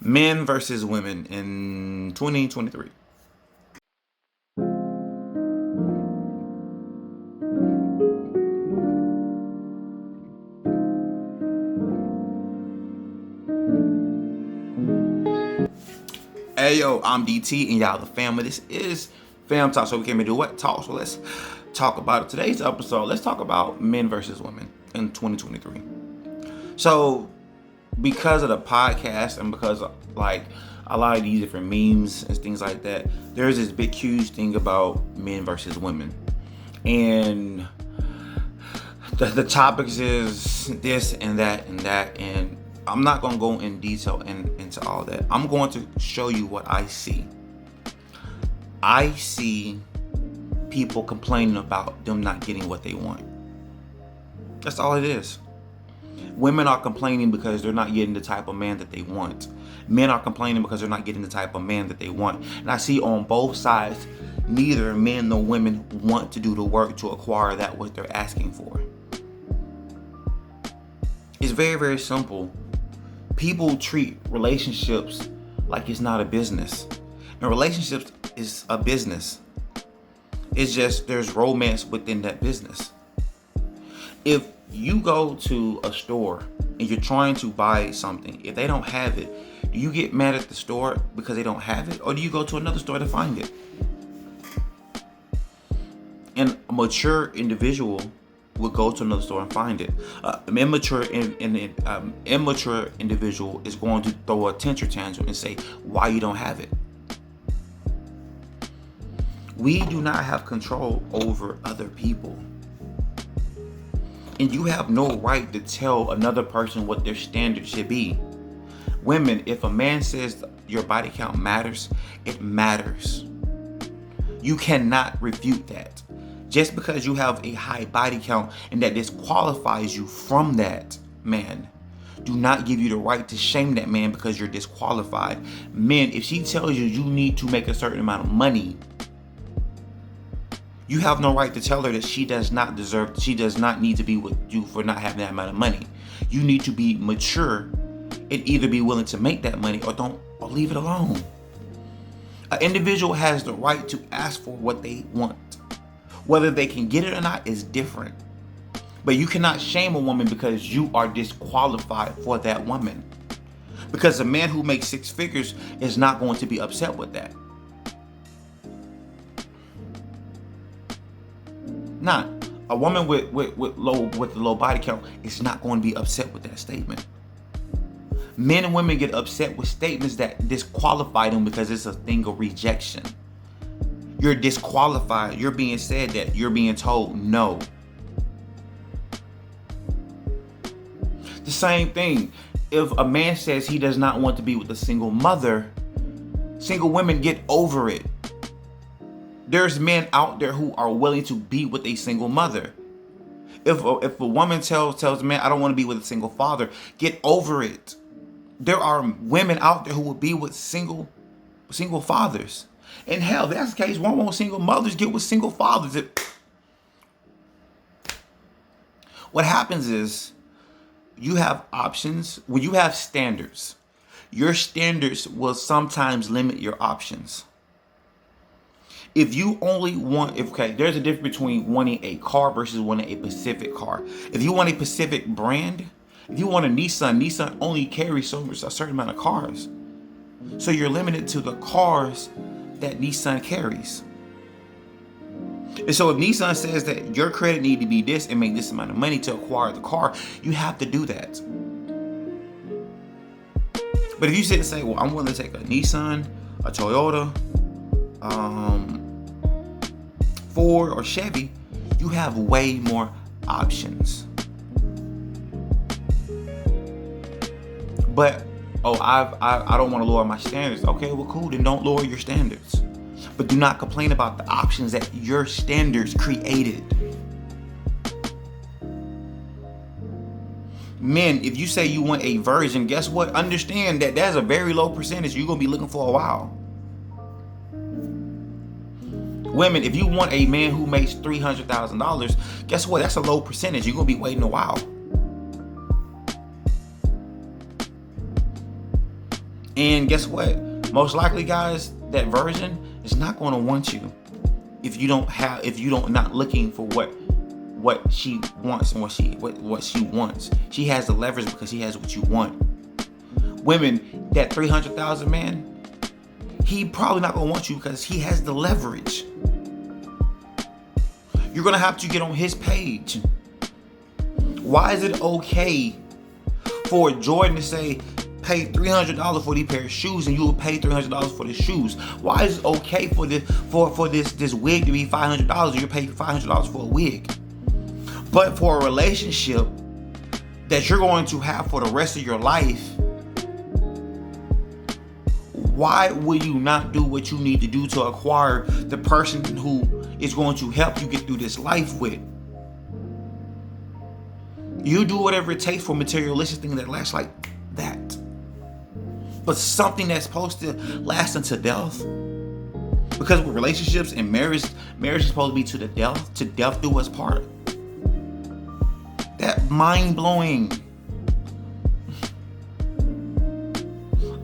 Men versus women in 2023. Hey yo, I'm DT and y'all the family. This is Fam Talk. So we came to do what? Talk. So let's talk about it. Today's episode, let's talk about men versus women in 2023. So because of the podcast and because of like a lot of these different memes and things like that, there's this big huge thing about men versus women. And the topics is this and that and that, and I'm not going to go in detail into all that. I'm going to show you what I see. I see people complaining about them not getting what they want. That's all it is. Women are complaining because they're not getting the type of man that they want. Men are complaining because they're not getting the type of man that they want. And I see on both sides, neither men nor women want to do the work to acquire that what they're asking for. It's very, very simple. People treat relationships like it's not a business. And relationships is a business. It's just there's romance within that business. If you go to a store and you're trying to buy something, if they don't have it, do you get mad at the store because they don't have it? Or do you go to another store to find it? And a mature individual will go to another store and find it. An immature individual is going to throw a temper tantrum and say, why you don't have it? We do not have control over other people. And you have no right to tell another person what their standard should be. Women, if a man says your body count matters, it matters. You cannot refute that. Just because you have a high body count and that disqualifies you from that man, do not give you the right to shame that man because you're disqualified. Men, if she tells you you need to make a certain amount of money, you have no right to tell her that she does not need to be with you for not having that amount of money. You need to be mature and either be willing to make that money or leave it alone. An individual has the right to ask for what they want. Whether they can get it or not is different. But you cannot shame a woman because you are disqualified for that woman. Because a man who makes six figures is not going to be upset with that. Not. A woman with low body count is not going to be upset with that statement. Men and women get upset with statements that disqualify them because it's a thing of rejection. You're disqualified. You're being said that. You're being told no. The same thing. If a man says he does not want to be with a single mother, single women get over it. There's men out there who are willing to be with a single mother. If a woman tells a man, I don't want to be with a single father, get over it. There are women out there who will be with single fathers. And hell, if that's the case, why won't single mothers get with single fathers? What happens is you have options. When you have standards, your standards will sometimes limit your options. If you only want, there's a difference between wanting a car versus wanting a Pacific car. If you want a Pacific brand, if you want a Nissan only carries a certain amount of cars. So you're limited to the cars that Nissan carries. And so if Nissan says that your credit need to be this and make this amount of money to acquire the car, you have to do that. But if you sit and say, well, I'm willing to take a Nissan, a Toyota, Ford or Chevy, you have way more options. But I don't want to lower my standards. Okay, well, cool. Then don't lower your standards. But do not complain about the options that your standards created. Men, if you say you want a virgin, guess what? Understand that that's a very low percentage you're going to be looking for a while. Women, if you want a man who makes $300,000, guess what? That's a low percentage. You're going to be waiting a while. And guess what? Most likely, guys, that version is not going to want you if you don't not looking for what she wants and what she wants. She has the leverage because she has what you want. Women, that 300,000 man, he probably not gonna want you because he has the leverage. You're gonna have to get on his page. Why is it okay for Jordan to say, pay $300 for these pair of shoes, and you will pay $300 for the shoes? Why is it okay for this wig to be $500 and you pay $500 for a wig? But for a relationship that you're going to have for the rest of your life, why will you not do what you need to do to acquire the person who is going to help you get through this life with? You do whatever it takes for materialistic thing that lasts like that. But something that's supposed to last until death. Because with relationships and marriage is supposed to be to death do us part. That mind-blowing.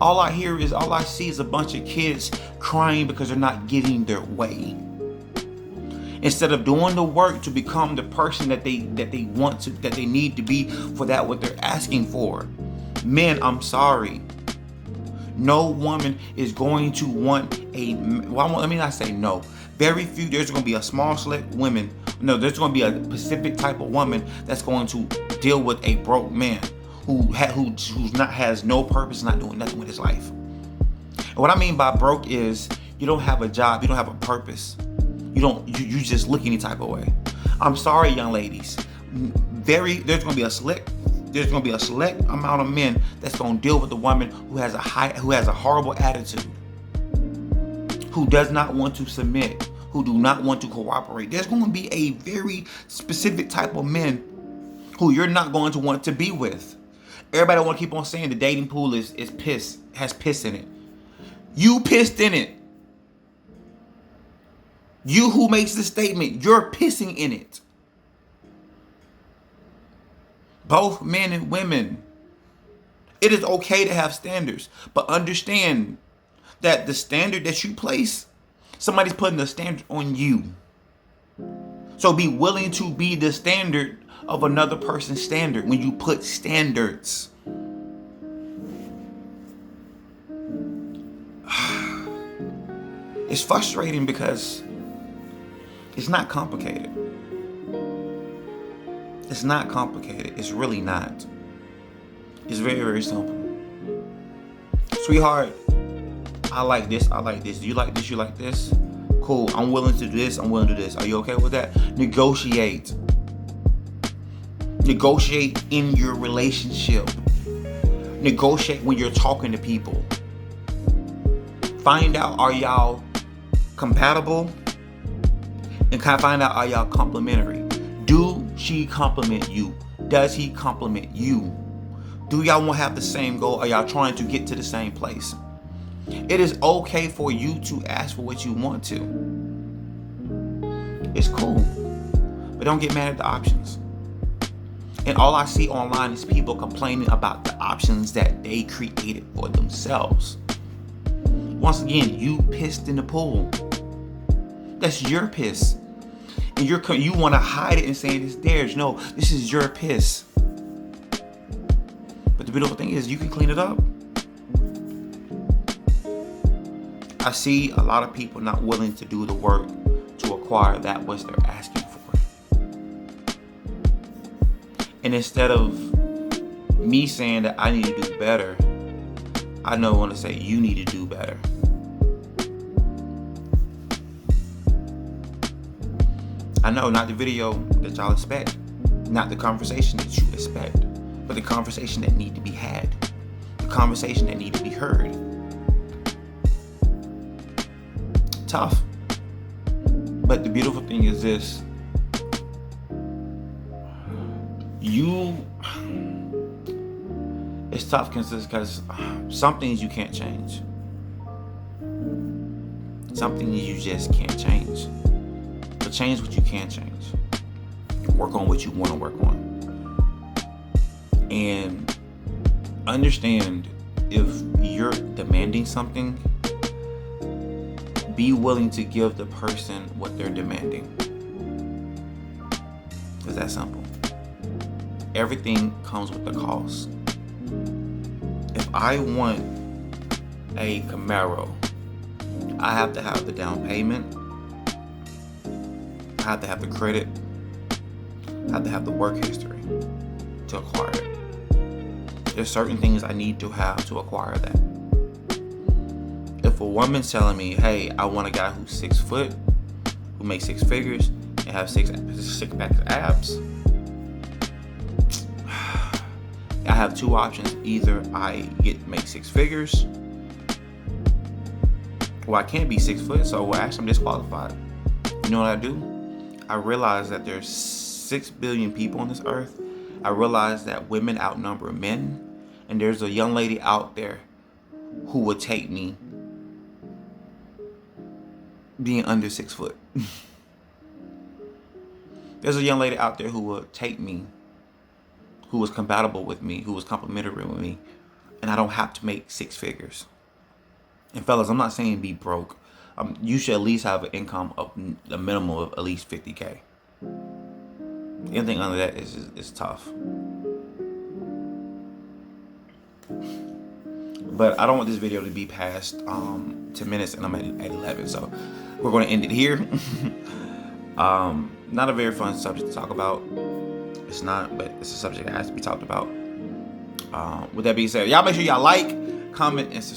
All I see is a bunch of kids crying because they're not getting their way. Instead of doing the work to become the person that they need to be for that what they're asking for. Men, I'm sorry. No woman is going to want let me not say no. Very few, there's going to be a small select women. No, there's going to be a specific type of woman that's going to deal with a broke man who has no purpose, not doing nothing with his life. And what I mean by broke is you don't have a job, you don't have a purpose. You just look any type of way. I'm sorry, young ladies. There's going to be a select amount of men that's going to deal with a woman who has a horrible attitude, who does not want to submit, who do not want to cooperate. There's going to be a very specific type of men who you're not going to want to be with. Everybody want to keep on saying the dating pool is piss, has piss in it. You pissed in it. You who makes the statement, you're pissing in it. Both men and women. It is okay to have standards, but understand that the standard that you place, somebody's putting the standard on you. So be willing to be the standard of another person's standard when you put standards. It's frustrating because it's not complicated. It's not complicated. It's really not. It's very, very simple. Sweetheart, I like this. I like this. Do you like this? You like this? Cool. I'm willing to do this. I'm willing to do this. Are you okay with that? Negotiate. Negotiate in your relationship. Negotiate when you're talking to people. Find out, are y'all compatible? And kind of find out, are y'all complimentary? Do she compliment you? Does he compliment you? Do y'all want to have the same goal? Are y'all trying to get to the same place? It is okay for you to ask for what you want to. It's cool. But don't get mad at the options. And all I see online is people complaining about the options that they created for themselves. Once again, you pissed in the pool. That's your piss. And you want to hide it and saying it's theirs. No, this is your piss. But the beautiful thing is you can clean it up. I see a lot of people not willing to do the work to acquire that which they're asking for. And instead of me saying that I need to do better, I want to say you need to do better. I know, not the video that y'all expect, not the conversation that you expect, but the conversation that need to be had, the conversation that need to be heard. Tough. But the beautiful thing is this. It's tough because some things you can't change. Some things you just can't change. But change what you can change. Work on what you want to work on. And understand if you're demanding something, be willing to give the person what they're demanding. It's that simple. Everything comes with a cost. If I want a Camaro, I have to have the down payment, I have to have the credit, I have to have the work history to acquire it. There's certain things I need to have to acquire that. If a woman's telling me, hey, I want a guy who's 6 foot, who makes 6 figures, and have six pack of abs, I have 2 options. Either I make 6 figures, or I can't be 6 foot, so actually I'm disqualified. You know what I do? I realize that there's 6 billion people on this earth. I realize that women outnumber men, and there's a young lady out there who would take me being under 6 foot. There's a young lady out there who would take me, who was compatible with me, who was complimentary with me, and I don't have to make 6 figures. And fellas, I'm not saying be broke. You should at least have an income of a minimum of at least 50K. Anything under that is tough. But I don't want this video to be past 10 minutes, and I'm at 11, so we're going to end it here. Not a very fun subject to talk about. It's not, but it's a subject that has to be talked about. With that being said, y'all make sure y'all like, comment, and subscribe.